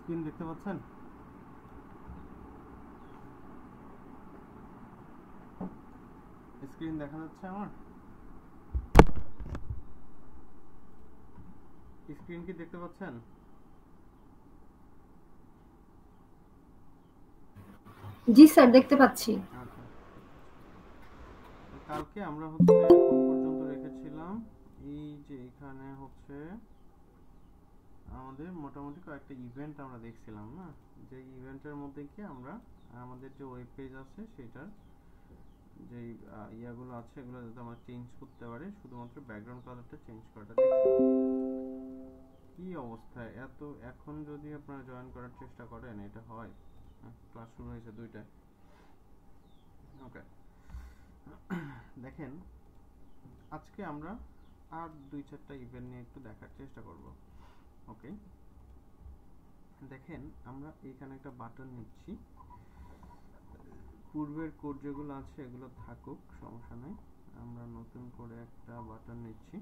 Screen দেখতে পাচ্ছেন? Screen দেখা যাচ্ছে আমার? স্ক্রিন কি দেখতে পাচ্ছেন? জি স্যার, দেখতে পাচ্ছি। আচ্ছা, কালকে আমরা হচ্ছে কোন পর্যন্ত রেখেছিলাম? এই যে এখানে হচ্ছে আমাদের মোটামুটি কয়েকটা ইভেন্ট আমরা দেখছিলাম না, যে ইভেন্টের মধ্যে কি আমরা আমাদের যে ওয়েব পেজ আছে সেটার যে ইয়াগুলো আছে এগুলো যাতে আমরা চেঞ্জ করতে পারি, শুধুমাত্র ব্যাকগ্রাউন্ড কালারটা চেঞ্জ করাটা দেখছিলাম। কি অবস্থায় এত, এখন যদি আপনারা জয়েন করার চেষ্টা করেন এটা হয়? ক্লাস শুরু হয়েছে 2টায়। ওকে, দেখেন আজকে আমরা আর 2-4টা ইভেন্ট নিয়ে একটু দেখার চেষ্টা করব। ওকে, দেখেন আমরা এখানে একটা বাটন নিচ্ছি, পূর্বের কোড যেগুলো আছে এগুলো থাকুক, সমস্যা নেই। আমরা নতুন করে একটা বাটন নিচ্ছি।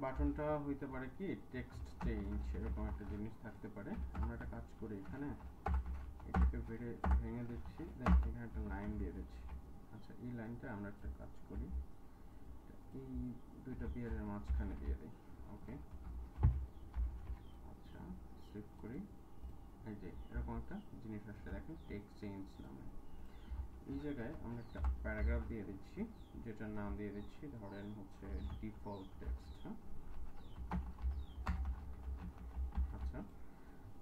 বাটনটা হইতে পারে কি টেক্সট চেঞ্জ, এরকম একটা জিনিস থাকতে পারে। আমরা একটা কাজ করি, এখানে এটাকে ভেঙে দিচ্ছি, দেন এখানে একটা লাইন দিয়ে দিচ্ছি। আচ্ছা, এই লাইনটা আমরা একটা কাজ করি, এই দুইটা পেয়ারের মাঝখানে দিয়ে দিই। ওকে, আচ্ছা সেভ করি। এই যে এরকম একটা জিনিস আসছে, দেখেন টেক্সট চেঞ্জ নামে। এই জায়গায় আমরা একটা প্যারাগ্রাফ দিয়ে দিচ্ছি, যেটার নাম দিয়ে দিচ্ছি ধরেন হচ্ছে ডিফল্ট টেক্সট। হ্যাঁ, আচ্ছা,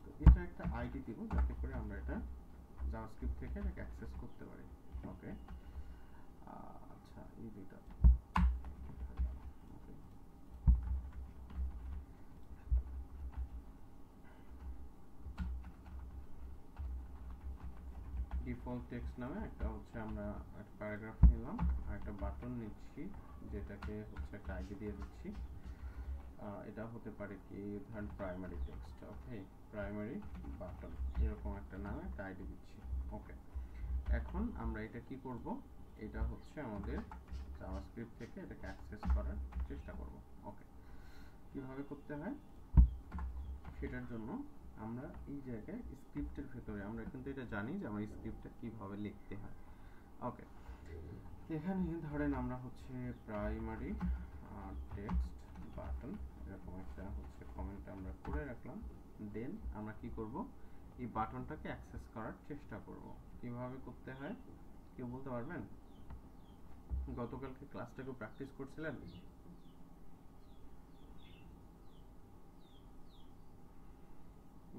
তো এটা একটা আইডি দিব যাতে করে আমরা এটা জাভাস্ক্রিপ্ট থেকে এটাকে অ্যাক্সেস করতে পারি। ওকে, আচ্ছা এই দুইটা ওকে, ডিফল্ট টেক্সট নামে একটা হচ্ছে আমরা একটা প্যারাগ্রাফ নিলাম, আর একটা বাটন নিচ্ছি যেটাকে হচ্ছে একটা আইডি দিয়ে দিচ্ছি। এটা হতে পারে কি ধরেন প্রাইমারি টেক্সট। ওকে, প্রাইমারি বাটন এরকম একটা নামে একটা আইডি দিচ্ছি। ওকে, এখন আমরা এটা কি করব, এটা হচ্ছে আমাদের জাভাস্ক্রিপ্ট থেকে এটাকে অ্যাক্সেস করার চেষ্টা করব। ওকে, কিভাবে করতে হয় সেটার জন্য আমরা এই জায়গায় স্ক্রিপ্টের ভেতরে আমরা কিন্তু এটা জানি যে আমরা স্ক্রিপ্টটা কিভাবে লিখতে হয়। ওকে, এখানে ধরেন আমরা হচ্ছে প্রাইমারি টেক্সট বাটন এরকম একটা হচ্ছে কমেন্ট আমরা করে রাখলাম। দেন আমরা কি করব, এই বাটনটাকে অ্যাক্সেস করার চেষ্টা করব। কিভাবে করতে হয় কেউ বলতে পারবেন? গতকালকে ক্লাসটাকে প্র্যাকটিস করছিলেন?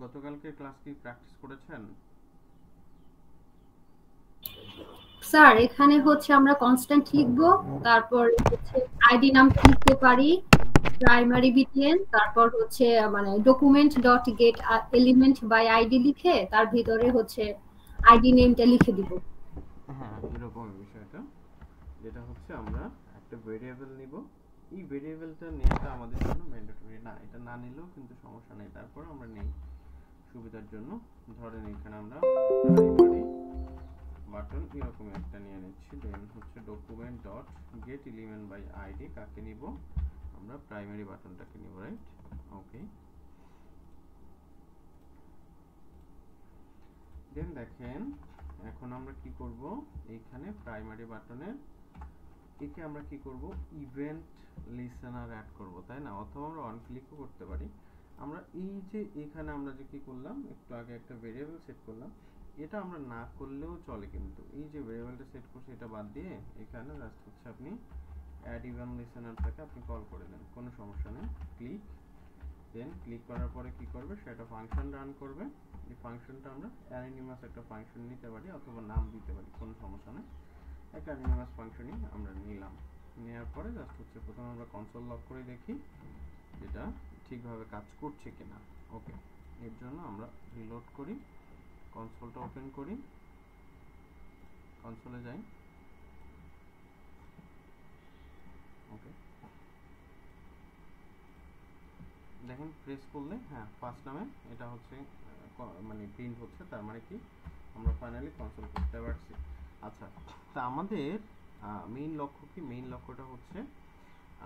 গতকালকে ক্লাস কি প্র্যাকটিস করেছেন? স্যার, এখানে হচ্ছে আমরা কনস্ট্যান্ট লিখব, তারপর হচ্ছে আইডি নামটা লিখতে পারি, প্রাইমারি বিটিএন, তারপর হচ্ছে মানে document dot get element by ID লিখে তার ভিতরে হচ্ছে আইডি নেমটা লিখে দিব। হ্যাঁ, এরকম বিষয়টা, যেটা হচ্ছে আমরা একটা ভেরিয়েবল নিব। এই ভেরিয়েবলটা নেওয়াটা আমাদের জন্য ম্যান্ডেটরি না, এটা না নিলেও কিন্তু সমস্যা নেই, তারপর আমরা নেই সুবিধার জন্য। ধরেন এখানে আমরা প্রাইমারি বাটন এরকম একটা নিয়ে নিচ্ছি। দেন হচ্ছে document dot get element by ID কাকে নিব, আমরা প্রাইমারি বাটনটাকে নিব, রাইট? ওকে, দেন দেখেন এখন আমরা কি করব, এইখানে প্রাইমারি বাটনের একে আমরা কি করব, ইভেন্ট লিসেনার অ্যাড করব, তাই না? অথবা আমরা অন ক্লিকও করতে পারি। আমরা এই যে এখানে আমরা যে কি করলাম, একটু আগে একটা ভেরিয়েবল সেট করলাম, এটা আমরা না করলেও চলে, কিন্তু এই যে ভেরিয়েবলটা সেট করছি এটা বাদ দিয়ে এখানে জাস্ট হচ্ছে আপনি অ্যাড ইভেন্ট লিসেনারটাকে আপনি কল করে দেন, কোনো সমস্যা নেই। ক্লিক, দেন ক্লিক করার পরে কি করবে, সেটা ফাংশন রান করবে। এই ফাংশনটা আমরা অ্যানোনিমাস একটা ফাংশন নিতে পারি অথবা নাম দিতে পারি, কোনো সমস্যা নেই। একটা অ্যানোনিমাস ফাংশনই আমরা নিলাম। নেওয়ার পরে জাস্ট হচ্ছে প্রথমে আমরা কনসোল লক করে দেখি যেটা ঠিকভাবে কাজ করছে কিনা। ওকে, এর জন্য আমরা রিলোড করি, কনসোলটা ওপেন করি, কনসোলে যাই। ওকে, দেখেন প্রেস করলে হ্যাঁ ফার্স্ট নামে এটা হচ্ছে মানে প্রিন্ট হচ্ছে, তার মানে কি আমরা ফাইনালি কনসোল করতে পারছি। আচ্ছা, তা আমাদের মেইন লক্ষ্য কি? মেইন লক্ষ্যটা হচ্ছে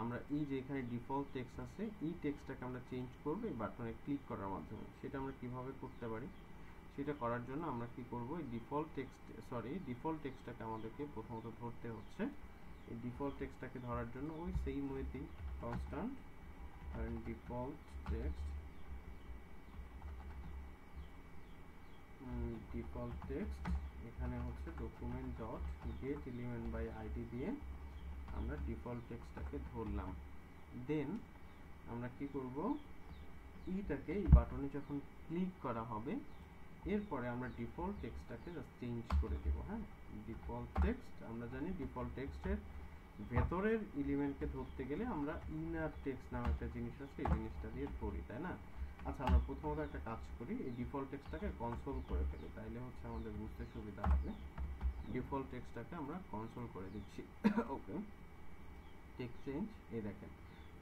আমরা এই যে এখানে ডিফল্ট টেক্সট আছে, এই টেক্সটটাকে আমরা চেঞ্জ করব এই বাটনে ক্লিক করার মাধ্যমে। সেটা আমরা কিভাবে করতে পারি? সেটা করার জন্য আমরা কি করব, এই ডিফল্ট টেক্সটটাকে আমাদেরকে প্রথমত ধরতে হচ্ছে। এই ডিফল্ট টেক্সটটাকে ধরার জন্য ওই সেম ওয়েতেই কনস্ট্যান্ট and ডিফল্ট টেক্সট এখানে হচ্ছে document dot get element by ID দিয়ে আমরা ডিফল্ট টেক্সটটাকে ধরলাম। দেন আমরা কি করব, এইটাকে এই বাটনে যখন ক্লিক করা হবে এরপরে আমরা ডিফল্ট টেক্সটটাকে জাস্ট চেঞ্জ করে দেব। হ্যাঁ, ডিফল্ট টেক্সট আমরা জানি ডিফল্ট টেক্সটের ভেতরের এলিমেন্টকে ধরতে গেলে আমরা ইনার টেক্সট নামে একটা জিনিস আছে, এই জিনিসটা দিয়ে ধরি, তাই না? আচ্ছা, আমরা প্রথমত একটা কাজ করি, এই ডিফল্ট টেক্সটটাকে কনসোল করে ফেলি, তাইলে হচ্ছে আমাদের বুঝতে সুবিধা হবে। ডিফল্ট টেক্সটটাকে আমরা কনসোল করে দিচ্ছি। ওকে, টেক্সট চেঞ্জ, এই দেখেন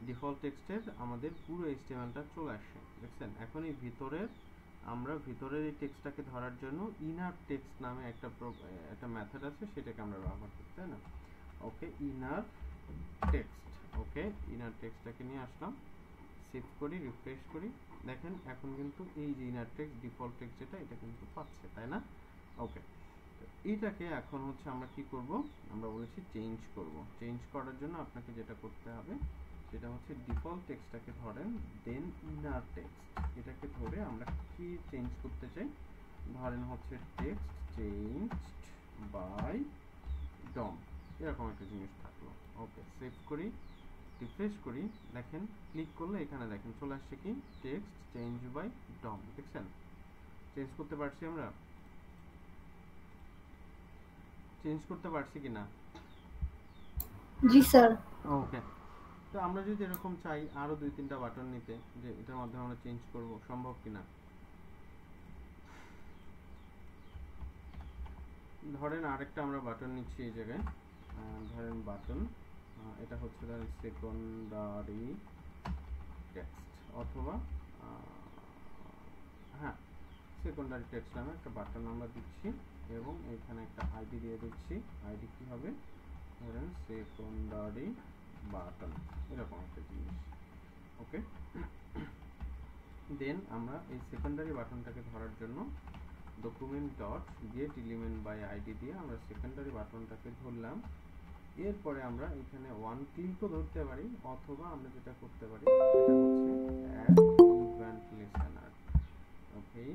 ডিফল্ট টেক্সটের আমাদের পুরো HTML-টা চলে আসছে, দেখছেন? এখন এই ভিতরের এই টেক্সটটাকে ধরার জন্য ইনার টেক্সট নামে একটা মেথড আছে, সেটাকে আমরা ব্যবহার করি, তাই না? ওকে, ইনার টেক্সট। ওকে, ইনার টেক্সটটাকে নিয়ে আসলাম, সেভ করি, রিফ্রেশ করি, দেখেন এখন কিন্তু এই যে ইনার টেক্সট ডিফল্ট টেক্সট যেটা, এটা কিন্তু পাচ্ছে, তাই না? ওকে, এইটাকে এখন হচ্ছে আমরা কি করব, আমরা বলেছি চেঞ্জ করব। চেঞ্জ করার জন্য আপনাকে যেটা করতে হবে সেটা হচ্ছে ডিফল্ট টেক্সটটাকে ধরেন, দেন ইনার টেক্সট এটাকে ধরে আমরা কি চেঞ্জ করতে চাই, ধরেন হচ্ছে টেক্সট চেঞ্জড বাই ডম, এরকম একটা জিনিস থাকলো। ওকে, সেভ করি, রিফ্রেশ করি, দেখেন ক্লিক করলে এখানে দেখেন চলে আসছে কি টেক্সট চেঞ্জ বাই ডম, দেখছেন? চেঞ্জ করতে পারছি, আমরা চেঞ্জ করতে পারছি কিনা? জি স্যার। ওকে, তো আমরা যদি এরকম চাই আরো 2-3টা বাটন নিতে, যে এটার মাধ্যমে আমরা চেঞ্জ করব, সম্ভব কিনা? ধরেন আরেকটা আমরা বাটন নিচ্ছি এই জায়গায়, ধরেন বাটন, এটা হচ্ছে ধরেন সেকেন্ডারি টেক্সট, অথবা হ্যাঁ সেকেন্ডারি টেক্সট নামে একটা বাটন আমরা দিচ্ছি এবং এখানে একটা আইডি দিয়ে দিচ্ছি। আইডি কি হবে, ধরেন সেকেন্ডারি বাটন, এরকম একটা জিনিস। ওকে, দেন আমরা এই সেকেন্ডারি বাটনটাকে ধরার জন্য document dot get element by ID দিয়ে আমরা সেকেন্ডারি বাটনটাকে ধরলাম। এরপরে আমরা এখানে ওয়ান ক্লিকও ধরতে পারি, অথবা আমরা যেটা করতে পারি সেটা হচ্ছে অ্যাড ইভেন্ট লিসেনার। ওকে,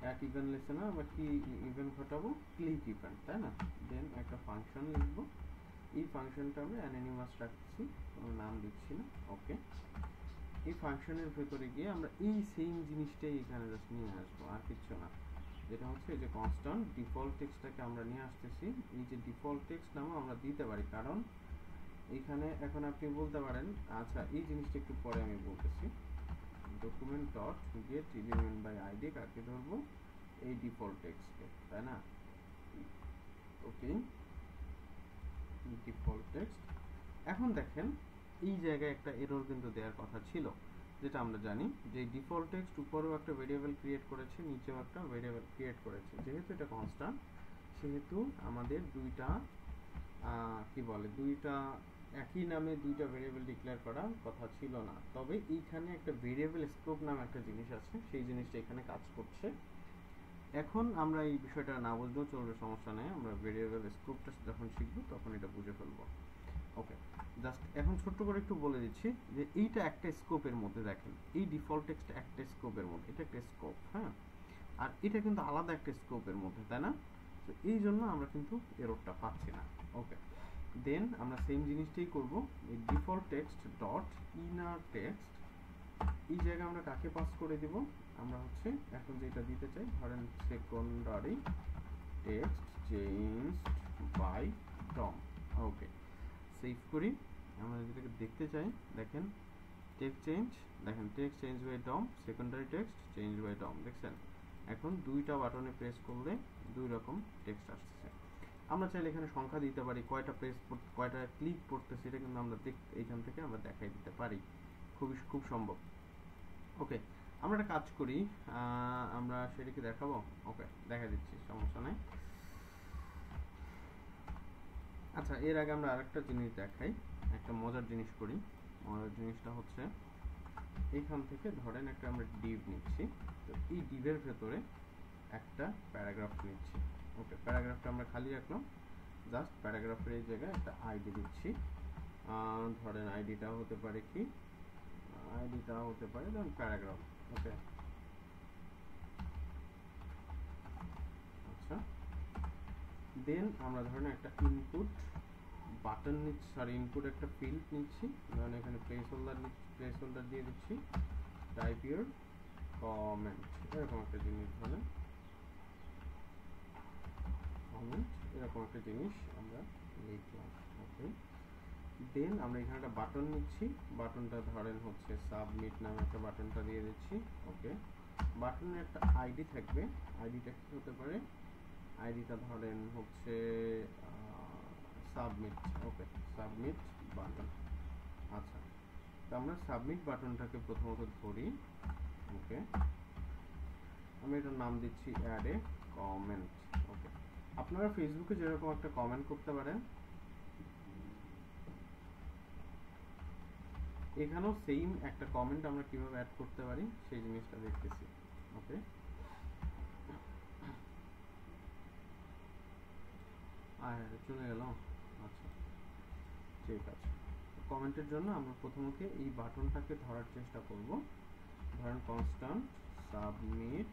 অ্যাড ইভেন্ট লিসেনার, আমরা কি ইভেন্ট ঘটাবো, ক্লিক ইভেন্ট, তাই না? দেন একটা ফাংশন লিখবো, এই ফাংশনটা আমরা অ্যানোনিমাস রাখছি, কোনো নাম দিচ্ছি না। ওকে, এই ফাংশনের ভেতরে গিয়ে আমরা এই সেম জিনিসটাই এখানে জাস্ট নিয়ে আসবো, আর কিছু না। যেটা হচ্ছে এই যে কনস্ট্যান্ট ডিফল্ট টেক্সটটাকে আমরা নিয়ে আসতেছি, এই যে ডিফল্ট টেক্সট নামও আমরা দিতে পারি, কারণ এখানে এখন আপনি বলতে পারেন, আচ্ছা এই জিনিসটা একটু পরে আমি বলতেছি। Document dot get element by ID কাকে ধরবো, এই ডিফল্ট টেক্সটকে, তাই না? Okay, default text. এখন দেখেন এই জায়গায় একটা এরর কিন্তু দেওয়ার কথা ছিল, যেটা আমরা জানি যে ডিফল্ট টেক্সট উপরেও একটা ভেরিয়েবল ক্রিয়েট করেছে, নিচেও একটা ভেরিয়েবল ক্রিয়েট করেছে। যেহেতু এটা কনস্ট্যান্ট, সেহেতু আমাদের দুইটা একই নামে দুইটা ভেরিয়েবল ডিক্লেয়ার করার কথা ছিল না। তবে এইখানে একটা ভেরিয়েবল স্কোপ নামে একটা জিনিস আছে, সেই জিনিসটা এখানে কাজ করছে। এখন আমরা এই বিষয়টা না বুঝলেও চলবে, সমস্যা নেই, আমরা ভেরিয়েবল স্কোপটা যখন শিখবো তখন এটা বুঝে ফেলবো। ওকে, জাস্ট এখন ছোট্ট করে একটু বলে দিচ্ছি যে এইটা একটা স্কোপের মধ্যে, দেখেন এই ডিফল্ট টেক্সট একটা স্কোপের মধ্যে, এটা একটা স্কোপ, হ্যাঁ, আর এটা কিন্তু আলাদা একটা স্কোপের মধ্যে, তাই না? তো এই জন্য আমরা কিন্তু এররটা পাচ্ছি না। ওকে, দেন আমরা সেম জিনিসটাই করব, এই default text dot inner text, এই জায়গায় আমরা কাকে পাস করে দিব, আমরা হচ্ছে এখন যেটা দিতে চাই, ধরেন secondary text changed by dum. Okay, save করি, আমরা যেটাকে দেখতে চাই, দেখেন টেক্সট চেঞ্জ, দেখেন text change by DOM, secondary text change by DOM, দেখছেন? এখন দুইটা বাটনে প্রেস করলে দুই রকম টেক্সট আসছে। আমরা চাইলে এখানে সংখ্যা দিতে পারি, কয়টা ক্লিক পড়তেছে, এটা কিন্তু আমরা এইখান থেকে আমরা দেখাই দিতে পারি, খুব সম্ভব। ওকে, আমরা একটা কাজ করি, আমরা সেটা কি দেখাবো? ওকে, দেখা দিচ্ছি, সমস্যা নেই। আচ্ছা, এর আগে আমরা আরেকটা জিনিস দেখাই, একটা মজার জিনিস করি। মজার জিনিসটা হচ্ছে এইখান থেকে ধরেন একটা আমরা ডিভ নিচ্ছি, তো এই ডিভের ভেতরে একটা প্যারাগ্রাফ নিচ্ছি। ওকে, প্যারাগ্রাফটা আমরা খালি রাখলাম, জাস্ট প্যারাগ্রাফের এই জায়গায় একটা আইডি দিচ্ছি। ধরেন আইডিটা হতে পারে কি, আইডিটা হতে পারে ধরেন প্যারাগ্রাফ। ওকে, আচ্ছা, দেন আমরা ধরেন একটা ইনপুট বাটন নিচ্ছি, সরি ইনপুট একটা ফিল্ড নিচ্ছি, ধরেন এখানে প্লেস হোল্ডার দিয়ে দিচ্ছি, টাইপ ইউর কমেন্ট, এরকম একটা জিনিস, ধরেন কমেন্ট, এরকম একটা জিনিস আমরা লিখলাম। ওকে, দেন আমরা এখানে একটা বাটন নিচ্ছি, বাটনটা ধরেন হচ্ছে সাবমিট নামে একটা বাটনটা দিয়ে দিচ্ছি। ওকে, বাটনের একটা আইডি থাকবে, আইডিটা কি হতে পারে, আইডিটা ধরেন হচ্ছে সাবমিট। ওকে, সাবমিট বাটন। আচ্ছা, তো আমরা সাবমিট বাটনটাকে প্রথমত ধরি। ওকে, আমি এটার নাম দিচ্ছি অ্যাড এ কমেন্ট। ওকে, আপনারা ফেসবুকে যেরকম একটা কমেন্ট করতে পারেন, এখানেও সেম একটা কমেন্ট আমরা কিভাবে অ্যাড করতে পারি সেই জিনিসটা দেখতেছি। ওকে, চলে গেল। আচ্ছা, ঠিক আছে, কমেন্টের জন্য আমরা প্রথমত এই বাটনটাকে ধরার চেষ্টা করব। ধরেন constant submit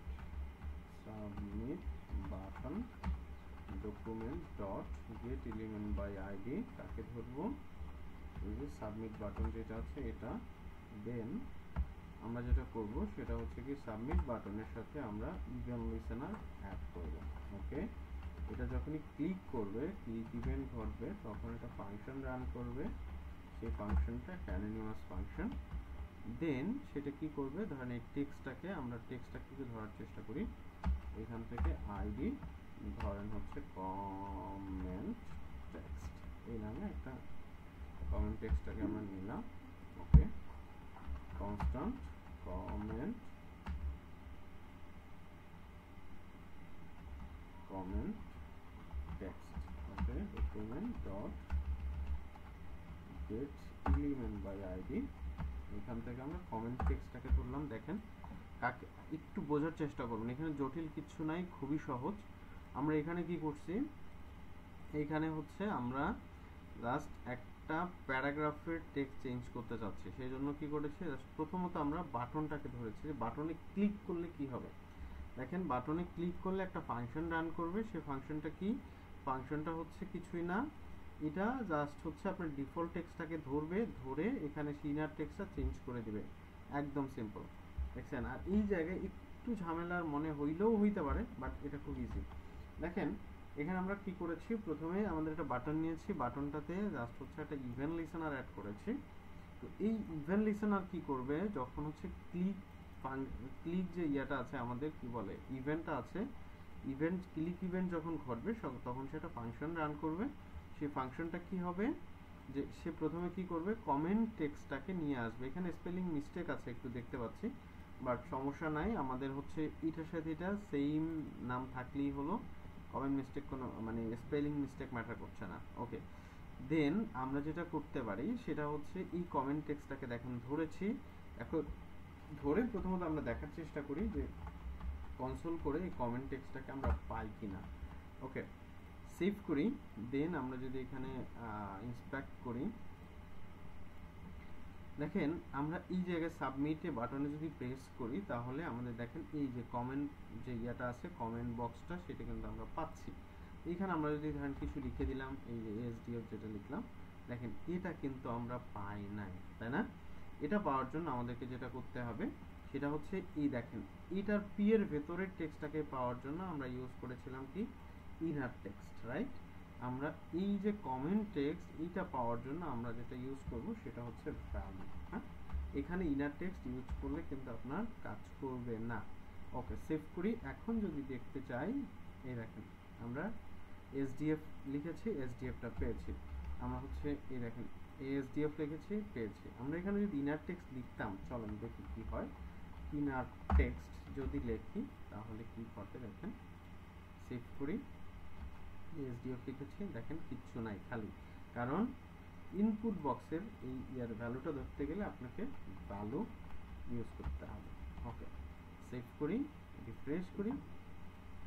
button document dot get element by ID, তাকে ধরবো, এই যে সাবমিট বাটন যেটা আছে এটা। দেন আমরা যেটা করব সেটা হচ্ছে কি সাবমিট বাটনের সাথে আমরা ইভেন্ট লিসেনার অ্যাড করব। ওকে, এটা যখনই ক্লিক করবে, ক্লিক ইভেন্ট ঘটবে, তখন একটা ফাংশন রান করবে, সেই ফাংশনটা অ্যানোনিমাস ফাংশন। দেন সেটা কি করবে, ধরেন এই টেক্সটটাকে আমরা টেক্সটটাকে ধরার চেষ্টা করি, এখান থেকে আইডি ধরেন হচ্ছে কমেন্ট টেক্সট, এই নামে একটা কমেন্ট টেক্সটটাকে আমরা নিলাম। Okay, constant comment text. Okay, document dot get element by ID, এখান থেকে আমরা কমেন্ট টেক্সটটাকে ধরলাম। দেখেন, কাকে একটু বোঝার চেষ্টা করবেন, এখানে জটিল কিছু নাই, খুবই সহজ। আমরা এখানে কি করছি, এইখানে হচ্ছে আমরা জাস্ট একটা প্যারাগ্রাফের টেক্সট চেঞ্জ করতে চাচ্ছি, সেই জন্য কি করেছি, প্রথমত আমরা বাটনটাকে ধরেছি, বাটনে ক্লিক করলে কি হবে। দেখেন, বাটনে ক্লিক করলে একটা ফাংশন রান করবে, সেই ফাংশনটা কি, ফাংশনটা হচ্ছে কিছুই না, এটা জাস্ট হচ্ছে আপনার ডিফল্ট টেক্সটটাকে ধরবে, ধরে এখানে ইনার টেক্সটটা চেঞ্জ করে দিবে, একদম সিম্পল। দেখছেন, আর এই জায়গায় একটু ঝামেলার মনে হইলেও হইতে পারে, বাট এটা খুব ইজি। দেখেন, এখানে আমরা কি করেছি, প্রথমে আমাদের একটা বাটন নিয়েছি, বাটনটাতে জাস্ট হচ্ছে একটা ইভেন্ট লিসেনার অ্যাড করেছি। তো এই ইভেন্ট লিসেনার কি করবে, যখন হচ্ছে ক্লিক যে ইয়াটা আছে আমাদের, কি বলে, ইভেন্টটা আছে, ইভেন্ট ক্লিক ইভেন্ট যখন ঘটবে তখন সেটা ফাংশন রান করবে। সেই ফাংশনটা কি হবে, যে সে প্রথমে কি করবে, কমেন্ট টেক্সটটাকে নিয়ে আসবে। এখানে স্পেলিং মিস্টেক আছে একটু দেখতে পাচ্ছি, বাট সমস্যা নাই, আমাদের হচ্ছে এটার সাথে এটা সেম নাম থাকলেই হলো, কমেন্ট মিস্টেক কোনো মানে স্পেলিং মিস্টেক ম্যাটার করছে না। ওকে, দেন আমরা যেটা করতে পারি সেটা হচ্ছে এই কমেন্ট টেক্সটটাকে দেখেন ধরেছি, এখন ধরে প্রথমত আমরা দেখার চেষ্টা করি যে কনসোল করে এই কমেন্ট টেক্সটটাকে আমরা পাই কিনা। ওকে, সেভ করি, দেন আমরা যদি এখানে ইন্সপেক্ট করি, দেখেন আমরা এই জায়গায় সাবমিটে বাটনে যদি প্রেস করি, তাহলে আমাদের দেখেন এই যে কমেন্ট যে ইয়াটা আছে, কমেন্ট বক্সটা, সেটা কিন্তু আমরা পাচ্ছি। এইখানে আমরা যদি ধরেন কিছু লিখে দিলাম, এই যে এসডিএফ যেটা লিখলাম, দেখেন এটা কিন্তু আমরা পাই নাই, তাই না? এটা পাওয়ার জন্য আমাদেরকে যেটা করতে হবে সেটা হচ্ছে এই দেখেন, এটার পি এর ভেতরের টেক্সটটাকে পাওয়ার জন্য আমরা ইউজ করেছিলাম কি, ইনার টেক্সট, রাইট? আমরা এই যে কমেন্ট টেক্সট, এইটা পাওয়ার জন্য আমরা যেটা ইউজ করব সেটা হচ্ছে ভ্যালু। হ্যাঁ, এখানে ইনার টেক্সট ইউজ করলে কিন্তু আপনার কাজ করবে না। ওকে, সেভ করি। এখন যদি দেখতে চাই, এই দেখেন আমরা এসডিএফ লিখেছি, এসডিএফটা পেয়েছি। আমরা হচ্ছে এই দেখেন এসডিএফ লিখেছি, পেয়েছি। আমরা এখানে যদি ইনার টেক্সট লিখতাম, চলেন দেখি কি হয়। ইনার টেক্সট যদি লিখি তাহলে কি ঘটে দেখেন, সেভ করি, এসডিএফ লিখেছি, দেখেন কিচ্ছু নাই, খালি। কারণ ইনপুট বক্সের এই ইয়ার ভ্যালুটা ধরতে গেলে আপনাকে ভ্যালু ইউজ করতে হবে। ওকে, সেভ করি, রিফ্রেশ করি।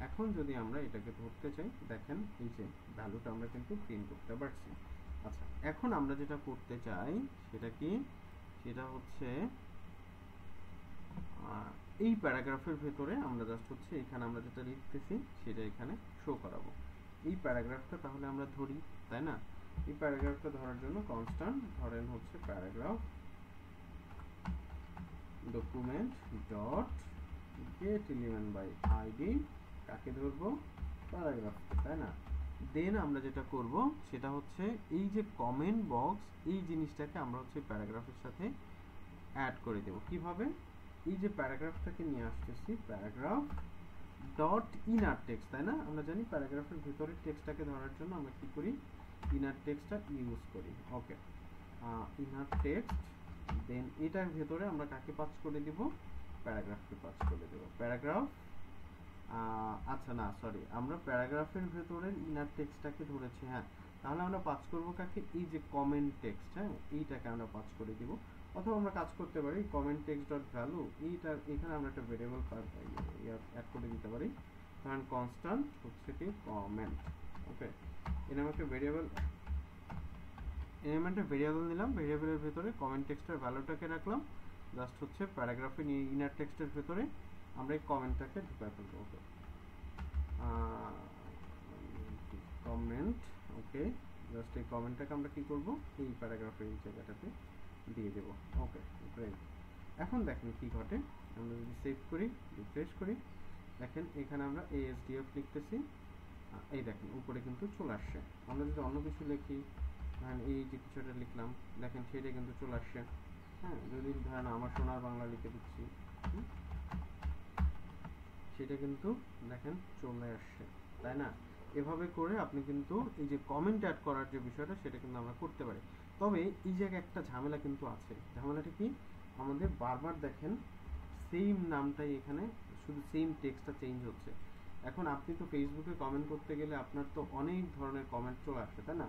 এখন যদি আমরা এটাকে ধরতে চাই, দেখেন এই যে ভ্যালুটা আমরা কিন্তু প্রিন্ট করতে পারছি। আচ্ছা, এখন আমরা যেটা করতে চাই সেটা কি, সেটা হচ্ছে এই প্যারাগ্রাফের ভেতরে আমরা জাস্ট হচ্ছে এখানে আমরা যেটা লিখতেছি সেটা এখানে শো করাবো। এই প্যারাগ্রাফটা তাহলে আমরা ধরি, তাই না? এই প্যারাগ্রাফটা ধরার জন্য কনস্ট্যান্ট ধরেন হচ্ছে paragraph document dot get element by ID, কাকে ধরবো? প্যারাগ্রাফকে, তাই না? দেন আমরা যেটা করব সেটা হচ্ছে এই যে কমেন্ট বক্স, এই জিনিসটাকে আমরা হচ্ছে প্যারাগ্রাফের সাথে অ্যাড করে দেব। কিভাবে? এই যে প্যারাগ্রাফটাকে নিয়ে আসতেছি, প্যারাগ্রাফ ডট ইনার টেক্সট, তাই না? আমরা জানি প্যারাগ্রাফের ভিতরের টেক্সটটাকে ধরার জন্য আমরা কি করি, ইনার টেক্সটটা ইউজ করি। ওকে, ইনার টেক্সট, দেন এটার ভিতরে আমরা কাকে পাস করে দিব? প্যারাগ্রাফকে পাস করে দেব। প্যারাগ্রাফ, আচ্ছা না সরি, আমরা প্যারাগ্রাফের ভিতরের ইনার টেক্সটটাকে ধরেছি, হ্যাঁ, তাহলে আমরা পাস করব কাকে? এই যে কমেন্ট টেক্সট, হ্যাঁ, এইটাকে আমরা পাস করে দিব। অথবা আমরা কাজ করতে পারি কমেন্ট টেক্সট ডট ভ্যালু, এইটা এখানে আমরা একটা ভেরিয়েবল অ্যাড করে দিতে পারি, কারণ কনস্ট্যান্ট হচ্ছে কি কমেন্ট। ওকে, এর নামে একটা ভেরিয়েবল, এলিমেন্টে ভেরিয়েবল নিলাম, ভেরিয়েবলের ভিতরে কমেন্ট টেক্সটের ভ্যালুটাকে রাখলাম, জাস্ট হচ্ছে প্যারাগ্রাফের ইনার টেক্সটের ভিতরে আমরা এই কমেন্টটাকে ঢুকাই ফেলবো। ওকে, কমেন্ট, ওকে, জাস্ট এই কমেন্টটাকে আমরা কি করব, এই প্যারাগ্রাফের এই জায়গাটাতে দিয়ে দেব। ওকে, গ্রেট। এখন দেখেন কি ঘটে, আমরা যদি সেভ করি, রিফ্রেশ করি, দেখেন এখানে আমরা এসডিএফ লিখতেছি, এই দেখেন উপরে কিন্তু চলে আসছে। আমরা যদি অন্য কিছু লিখি, ধরেন এই যে কিছুটা লিখলাম, দেখেন সেটা কিন্তু চলে আসছে। হ্যাঁ, যদি ধরেন আমার সোনার বাংলা লিখে দিচ্ছি, সেটা কিন্তু দেখেন চলে আসছে, তাই না? এভাবে করে আপনি কিন্তু এই যে কমেন্ট অ্যাড করার যে বিষয়টা সেটা কিন্তু আমরা করতে পারি। তবে এই জায়গায় একটা ঝামেলা কিন্তু আছে। ঝামেলাটা কি, আমাদের বারবার দেখেন সেম নামটাই এখানে, শুধু সেম টেক্সটটা চেঞ্জ হচ্ছে। এখন আপনি তো ফেসবুকে কমেন্ট করতে গেলে আপনার তো অনেক ধরনের কমেন্ট চলে আসে, তাই না?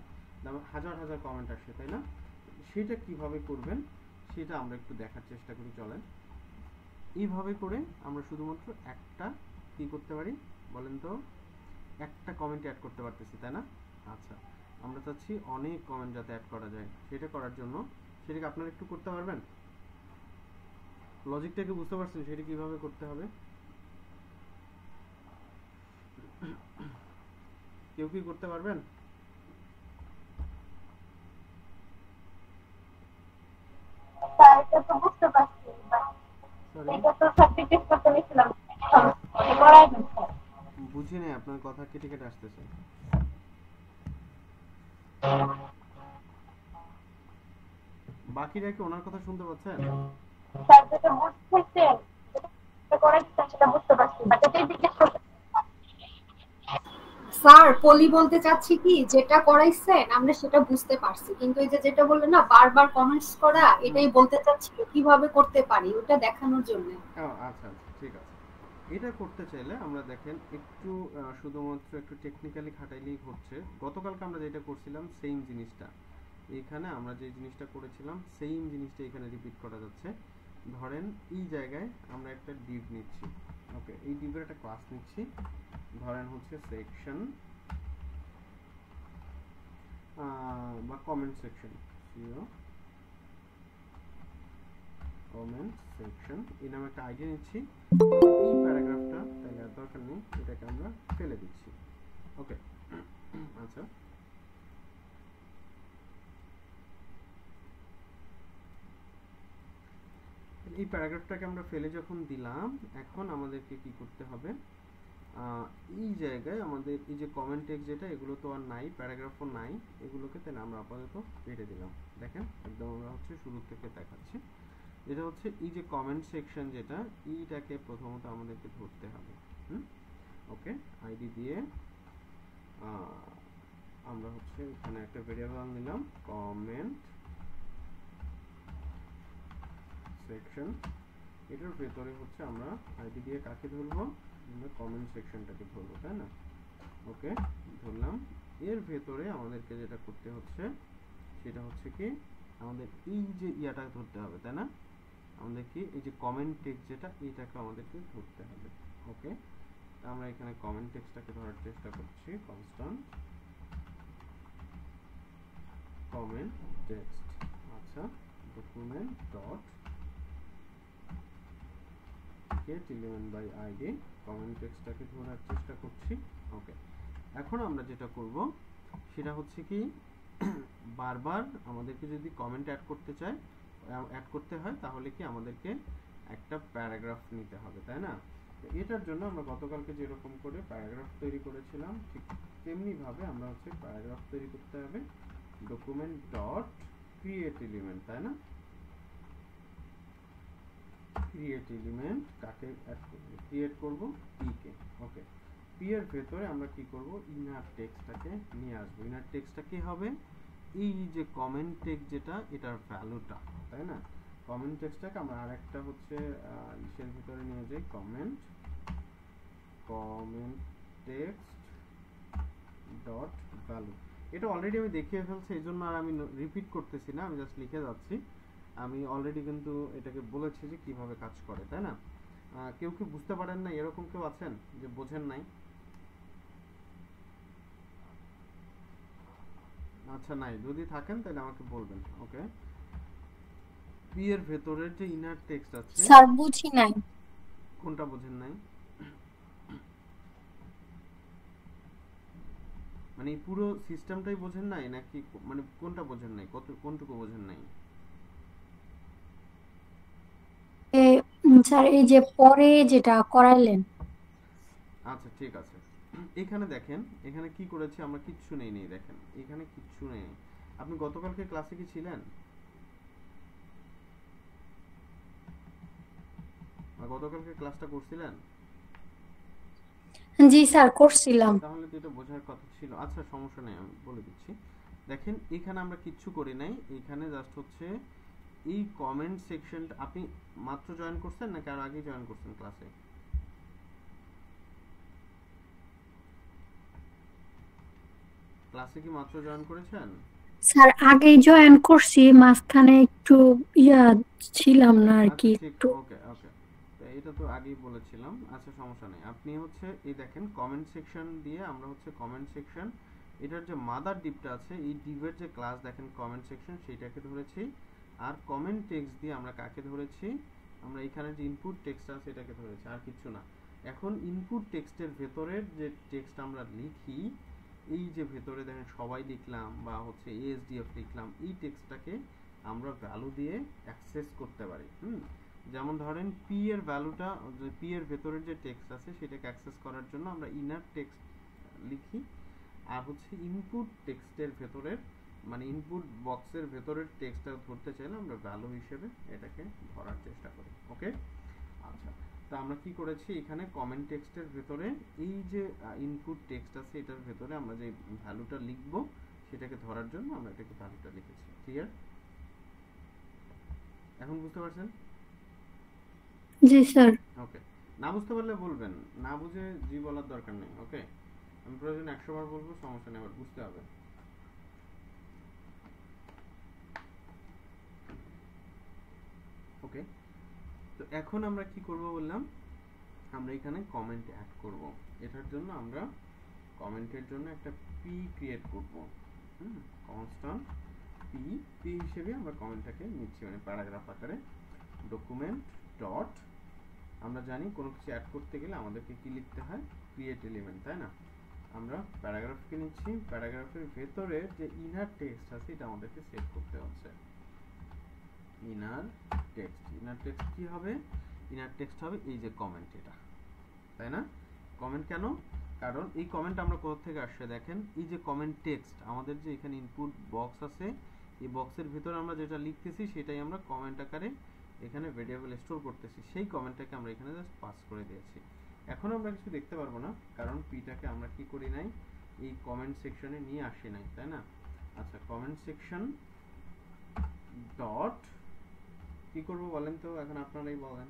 হাজার হাজার কমেন্ট আসে, তাই না? সেটা কিভাবে করবেন সেটা আমরা একটু দেখার চেষ্টা করি, চলেন। এইভাবে করে আমরা শুধুমাত্র একটা কি করতে পারি বলেন তো, একটা কমেন্ট অ্যাড করতে পারতেছি, তাই না? আচ্ছা, আমরা চাচ্ছি অনেক কমেন্ট যাতে অ্যাড করা যায়, সেটা করার জন্য সেটাকে আপনারা একটু করতে পারবেন? লজিকটাকে বুঝতে পারছেন সেটা কিভাবে করতে হবে? কেউ কি করতে পারবেন? এটা তো বুঝতে পারছি, সরি, এটা তো সাবজেক্টিভ করতে নিছিলাম, পড়াই দিচ্ছে। বুঝি নাই, আপনার কথা কেটে কেটে আসতেছে। বাকিরা কি ওনার কথা শুনতে পাচ্ছেন? স্যার যেটা বুঝতেছেন, যেটা করাই দিচ্ছেন সেটা বুঝতে পারছি, বাট এটাই জিজ্ঞেস করতে। স্যার পলি বলতে চাচ্ছি কি, যেটা করাইছেন আমরা সেটা বুঝতে পারছি, কিন্তু এই যে যেটা বললেন না বারবার কমেন্টস করা, এটাই বলতে চাচ্ছি কিভাবে করতে পারি ওটা দেখানোর জন্য। আচ্ছা আচ্ছা, ঠিক আছে। এটা করতে চাইলে আমরা দেখেন একটু শুধুমাত্র একটু টেকনিক্যালি খাটাইলেই হচ্ছে। গতকালকে আমরা যেটা করছিলাম সেম জিনিসটা এখানে, আমরা যে জিনিসটা করেছিলাম সেম জিনিসটা এখানে রিপিট করা যাচ্ছে। ধরেন এই জায়গায় আমরা একটা ডিভ নিচ্ছি, ওকে, এই ডিভের একটা ক্লাস নিচ্ছি, ধরেন হচ্ছে সেকশন বা কমেন্ট সেকশন, কমেন্ট সেকশন এই নামে একটা আইডি নিচ্ছি। এই প্যারাগ্রাফটা তাহলে আর দরকার নেই, এটাকে আমরা ফেলে দিচ্ছি। ওকে, আচ্ছা, এই প্যারাগ্রাফটাকে আমরা ফেলে যখন দিলাম, এখন আমাদেরকে কি করতে হবে, এই জায়গায় আমাদের এই যে কমেন্ট টেক্সট যেটা, এগুলো তো আর নাই, প্যারাগ্রাফও নাই, এগুলোকে তাহলে আমরা আপাতত কেটে দিলাম। দেখেন একদম আমরা হচ্ছে শুরু থেকে দেখাচ্ছি। এটা হচ্ছে এই যে কমেন্ট সেকশন যেটা, এইটাকে প্রথমত আমাদেরকে ধরতে হবে। ওকে, আইডি দিয়ে আমরা হচ্ছে এখানে একটা ভেরিয়েবল নিলাম কমেন্ট সেকশন, এটার ভেতরে হচ্ছে আমরা আইডি দিয়ে কাকে ধরবো, আমরা কমেন্ট সেকশনটাকে ধরবো, তাই না? ওকে, ধরলাম। এর ভেতরে আমাদেরকে যেটা করতে হচ্ছে সেটা হচ্ছে কি আমাদের এই যে ইয়াটা ধরতে হবে, তাই না? আমাদেরকে এই যে কমেন্ট টেক্সট যেটা এটাকে আমাদেরকে ধরতে হবে। ওকে, আমরা এখানে কমেন্ট টেক্সটটাকে ধরার চেষ্টা করছি, কনস্ট্যান্ট কমেন্ট টেক্সট। আচ্ছা, document dot get element by id comment টেক্সটটাকে ধরার চেষ্টা করছি। ওকে, এখন আমরা যেটা করব সেটা হচ্ছে কি বারবার আমাদেরকে যদি কমেন্ট অ্যাড করতে হয় তাহলে কি আমাদেরকে একটা প্যারাগ্রাফ নিতে হবে, তাই না? তো এটার জন্য আমরা গতকালকে যেরকম করে প্যারাগ্রাফ তৈরি করেছিলাম ঠিক তেমনি ভাবে আমরা হচ্ছে প্যারাগ্রাফ তৈরি করতে হবে। ডকুমেন্ট ডট ক্রিয়েট এলিমেন্ট, তাই না? ক্রিয়েট এলিমেন্ট কাকে ক্রিয়েট করব, p কে। ওকে, p এর ভেতরে আমরা কি করব, ইনার টেক্সটটাকে নিয়ে আসব। ইনার টেক্সটটা কি হবে, এই যে কমেন্ট টেক্সট যেটা এটার ভ্যালুটা, তাই না? কমেন্ট টেক্সটটাকে আমরা আরেকটা হচ্ছে ইসের ভিতরে নিয়ে যাই, কমেন্ট টেক্সট ডট ভ্যালু। এটা অলরেডি আমি দেখিয়ে ফেলছি, এই জন্য আর আমি রিপিট করতেছি না, আমি জাস্ট লিখে যাচ্ছি। আমি অলরেডি কিন্তু এটাকে বলেছি যে কিভাবে কাজ করে, তাই না? কেউ কি বুঝতে পারেন না, এরকম কেউ আছেন যে বোঝেন নাই? আচ্ছা, নাই, যদি থাকেন তাহলে আমাকে বলবেন। ওকে, পি এর ভেতরের যে ইনার টেক্সট আছে স্যার বুঝি নাই। কোনটা বোঝেন নাই? মানে এই পুরো সিস্টেমটাই বোঝেন নাই নাকি মানে কোনটা বোঝেন নাই, কোনটুকু বোঝেন নাই? স্যার এই যে পরে যেটা করাইলেন। আচ্ছা, ঠিক আছে। এখানে দেখেন, এখানে কি করেছি আমরা, কিচ্ছু নেই। দেখেন এখানে কিচ্ছু নেই। আপনি গতকালকে ক্লাসে কি ছিলেন? গতকালকে ক্লাসটা করছিলেন? জি স্যার করছিলাম। তাহলে তো এটা বোঝার কথা ছিল। আচ্ছা, সমস্যা নেই, আমি বলে দিচ্ছি। দেখেন এখানে আমরা কিচ্ছু করি নাই, এখানে জাস্ট হচ্ছে এই কমেন্ট সেকশনটা। আপনি মাত্র জয়েন করছেন নাকি আর আগে জয়েন করছেন ক্লাসে? ক্লাসে কি মাত্র জয়েন করেছেন? স্যার আগেই জয়েন করছি, মাঝখানে একটু ছিলাম না আর কি একটু। ওকে ওকে, তো এটা তো আগেই বলেছিলাম। আচ্ছা, সমস্যা নেই। আপনি হচ্ছে এই দেখেন কমেন্ট সেকশন দিয়ে আমরা হচ্ছে কমেন্ট সেকশন, এটার যে মাদার ডিপটা আছে এই ডিপের যে ক্লাস দেখেন কমেন্ট সেকশন সেইটাকে ধরেছি। আর কমেন্ট টেক্সট দিয়ে আমরা কাকে ধরেছি, আমরা এখানে যে ইনপুট টেক্সট আছে এটাকে ধরেছি, আর কিছু না। এখন ইনপুট টেক্সটের ভেতরের যে টেক্সট আমরা লিখি, এই যে ভেতরে দেখেন সবাই লিখলাম বা হচ্ছে এএসডিএফ লিখলাম, এই টেক্সটটাকে আমরা ভ্যালু দিয়ে অ্যাক্সেস করতে পারি। যেমন ধরেন পি এর ভ্যালুটা, পি এর ভেতরের যে টেক্সট আছে সেটাকে অ্যাক্সেস করার জন্য আমরা ইনার টেক্সট লিখি। আর হচ্ছে ইনপুট টেক্সটের ভেতরের মানে ইনপুট বক্সের ভেতরের টেক্সটটা ধরতে চাইলে আমরা ভ্যালু হিসেবে এটাকে ধরার চেষ্টা করি। ওকে, আচ্ছা, তো আমরা কি করেছি এখানে কমেন্ট টেক্সটের ভেতরে এই যে ইনপুট টেক্সট আছে এটার ভেতরে আমরা যে ভ্যালুটা লিখব সেটাকে ধরার জন্য আমরা এটাকে ভ্যালুটা লিখেছি। ক্লিয়ার? এখন বুঝতে পারছেন? জি স্যার। ওকে, না বুঝতে পারলে বলবেন, না বুঝে জি বলার দরকার নেই। ওকে, আমি প্রয়োজন 100 বার বলবো, সমস্যা নেই, আবার বুঝতে হবে। ওকে, তো এখন আমরা কি করব বললাম, আমরা এখানে কমেন্ট অ্যাড করব। এটার জন্য আমরা কমেন্টের জন্য একটা পি ক্রিয়েট করব। কনস্ট্যান্ট পি হিসেবে আমরা কমেন্টটাকে নিচ্ছি, মানে প্যারাগ্রাফ আকারে। ডকুমেন্ট ডট, আমরা জানি কোনো কিছু অ্যাড করতে গেলে আমাদেরকে কি লিখতে হয়, ক্রিয়েট এলিমেন্ট, তাই না? আমরা প্যারাগ্রাফকে নিচ্ছি, প্যারাগ্রাফের ভেতরে যে ইনার টেক্সট আছে এটা আমাদেরকে সেট করতে হচ্ছে। ইনার টেক্সট কি হবে, ইনার টেক্সট হবে এই যে কমেন্ট, এটা, তাই না? কমেন্ট কেন? কারণ এই কমেন্ট আমরা কোথা থেকে আসছে দেখেন, এই যে কমেন্ট টেক্সট আমাদের যে এখানে ইনপুট বক্স আছে, এই বক্সের ভিতরে আমরা যেটা লিখতেছি সেটাই আমরা কমেন্ট আকারে এখানে ভেরিয়েবল স্টোর করতেছি, সেই কমেন্টটাকে আমরা এখানে জাস্ট পাস করে দিয়েছি। এখন আমরা কিছু দেখতে পারবো না কারণ পিটাকে আমরা কি করি নাই, এই কমেন্ট সেকশনে নিয়ে আসি নাই, তাই না? আচ্ছা, কমেন্ট সেকশন ডট কি করব বলেন তো, এখন আপনারাই বলেন।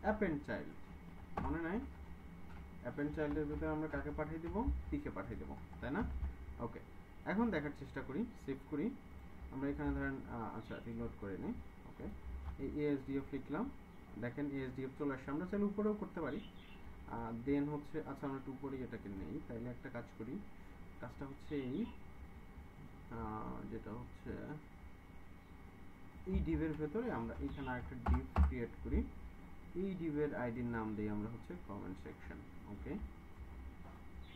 অ্যাপেন্ড চাইল্ড, মনে নাই? অ্যাপেন্ড চাইল্ডের ভিতরে আমরা কাকে পাঠিয়ে দেব? পি কে পাঠিয়ে দেব, তাই না? ওকে, এখন দেখার চেষ্টা করি, সেভ করি। আমরা এখানে ধরেন আচ্ছা রিলোড করে নিই। ওকে, এই এএসডিএফ লিখলাম, দেখেন এএসডিএফ চলে আসছে। আমরা চাইলে উপরেও করতে পারি। দেন হচ্ছে আচ্ছা আমরা একটু উপরেই এটাকে নেই, তাইলে একটা কাজ করি। কাজটা হচ্ছে এই যেটা হচ্ছে এই ডিভের ভেতরে আমরা এখানে আরেকটা ডিভ ক্রিয়েট করি। এই ডিভের আইডির নাম দিই আমরা হচ্ছে কমেন্ট সেকশন। ওকে,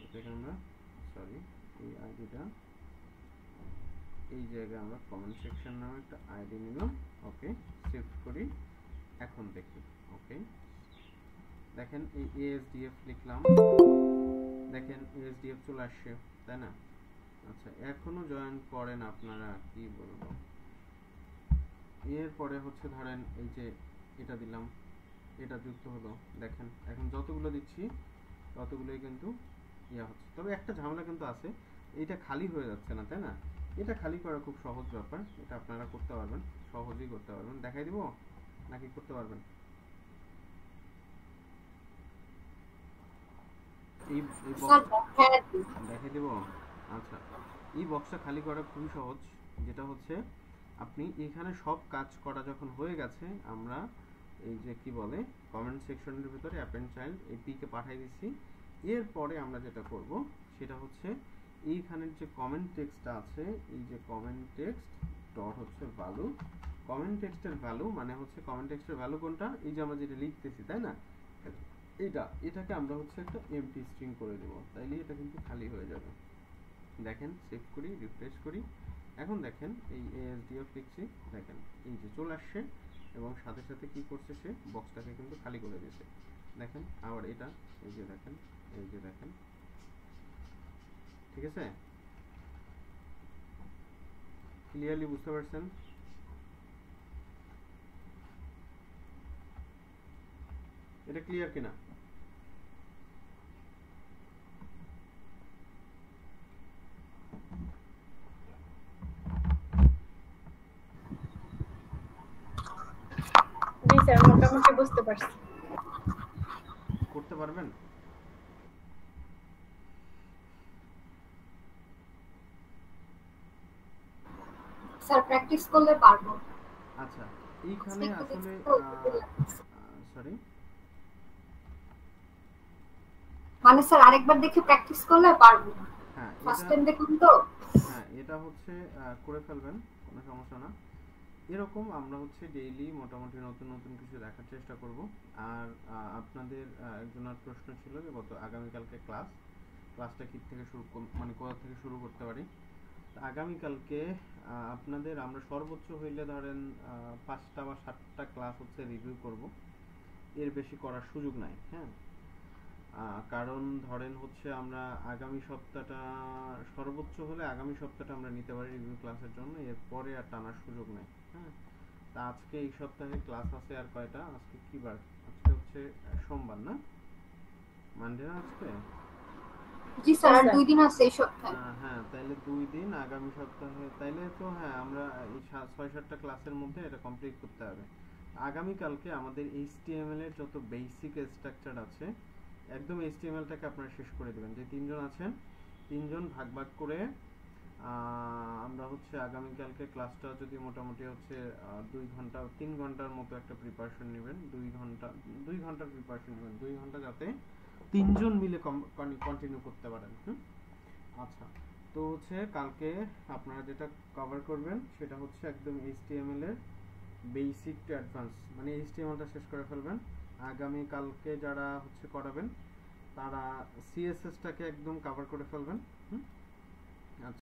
এখানে আমরা সরি এই আইডিটা এই জায়গায় আমরা কমেন্ট সেকশন নামে একটা আইডি নিলাম। ওকে, সেভ করি। এখন দেখি। ওকে, দেখেন এই এএসডিএফ লিখলাম, দেখেন এএসডিএফ চলে আসছে, তাই না? আচ্ছা, এখনো জয়েন করেন আপনারা, কি বলবো। এরপরে হচ্ছে ধরেন এই যে এটা দিলাম, এটা যুক্ত হলো। দেখেন এখন যতগুলো দিচ্ছি ততগুলোই কিন্তু ইয়া হচ্ছে। তবে একটা ঝামেলা কিন্তু আছে, এইটা খালি হয়ে যাচ্ছে না, তাই না? এটা খালি করা খুব সহজ ব্যাপার, এটা আপনারা করতে পারবেন, সহজেই করতে পারবেন। দেখাই দিব নাকি করতে পারবেন? এই দেখাই দিব। আচ্ছা, এই বক্সটা খালি করা খুবই সহজ। যেটা হচ্ছে আপনি এখানে সব কাজ করা যখন হয়ে গেছে, আমরা এই যে কি বলে কমেন্ট সেকশনের ভিতরে অ্যাপেন্ড চাইল্ড এই পি কে পাঠিয়ে দিচ্ছি। এরপরে আমরা যেটা করব সেটা হচ্ছে এইখানের যে কমেন্ট টেক্সটটা আছে, এই যে কমেন্ট টেক্সট ডট হচ্ছে ভ্যালু। কমেন্ট টেক্সটের ভ্যালু মানে হচ্ছে কমেন্ট টেক্সটের ভ্যালু কোনটা? এই যে আমরা যেটা লিখতেছি, তাই না? এটাকে আমরা হচ্ছে একটা এমটি স্ট্রিং করে দেব, তাইলে এটা কিন্তু খালি হয়ে যাবে। দেখেন সেভ করি, রিফ্রেশ করি। এখন দেখেন এই এএসডিএফ লিখছি, দেখেন এই যে চলে আসছে এবং সাথে সাথে কি করছে, সে বক্সটাকে কিন্তু খালি করে দিয়েছে। দেখেন আবার এটা এই যে দেখেন, এই যে দেখেন, ঠিক আছে? ক্লিয়ারলি বুঝতে পারছেন? এটা ক্লিয়ার কিনা? জি স্যার, মোটামুটি বুঝতে পারছি। করতে পারবেন? স্যার প্র্যাকটিস করলে পারবো। আচ্ছা, এইখানে আসলে সরি মানে স্যার আরেকবার দেখে প্র্যাকটিস করলে পারবো। হ্যাঁ, ফার্স্ট টাইম দেখুন তো। হ্যাঁ, এটা হচ্ছে করে ফেলবেন, কোনো সমস্যা না। এরকম আমরা হচ্ছে ডেইলি মোটামুটি নতুন নতুন কিছু দেখার চেষ্টা করব। আর আপনাদের একজনের প্রশ্ন ছিল যে গত আগামীকালকে ক্লাসটা কি থেকে শুরু মানে কোথা থেকে শুরু করতে পারি। আগামীকালকে আপনাদের আমরা সর্বোচ্চ হইলে ধরেন 5টা বা 7টা ক্লাস হচ্ছে রিভিউ করব, এর বেশি করার সুযোগ নাই। হ্যাঁ, কারণ ধরেন হচ্ছে আমরা আগামী সপ্তাহটা সর্বোচ্চ হলে আগামী সপ্তাহটা আমরা নিতে পারি রিভিউ ক্লাসের জন্য, এরপরে আর টানার সুযোগ নেই। হ্যাঁ, তা আজকে এই সপ্তাহে ক্লাস আছে আর কয়টা? আজকে কি বার? আজকে হচ্ছে সোমবার না, মানডে না আজকে? জি স্যার, আর 2 দিন আছে এই সপ্তাহে। হ্যাঁ, তাইলে 2 দিন আগামী সপ্তাহে, তাইলে তো হ্যাঁ আমরা এই 6-7টা ক্লাসের মধ্যে এটা কমপ্লিট করতে হবে। আগামীকালকে আমাদের HTML এর যত বেসিক স্ট্রাকচার আছে একদম HTML-টাকে আপনারা শেষ করে দিবেন। যে 3 জন আছেন 3 জন ভাগ ভাগ করে আমরা হচ্ছে আগামীকালকে ক্লাসটা যদি মোটামুটি হচ্ছে 2 ঘন্টা 3 ঘন্টার মতো একটা প্রিপারেশন নেবেন। 2 ঘন্টার প্রিপারেশন নেবেন, 2 ঘন্টা যাতে 3 জন মিলে কন্টিনিউ করতে পারেন। আচ্ছা, তো হচ্ছে কালকে আপনারা যেটা কভার করবেন সেটা হচ্ছে একদম HTML এর বেসিক টু অ্যাডভান্স, মানে HTML-টা শেষ করে ফেলবেন। আগামী কালকে যারা হচ্ছে করাবেন তারা CSS-টাকে একদম কভার করে ফেলবেন।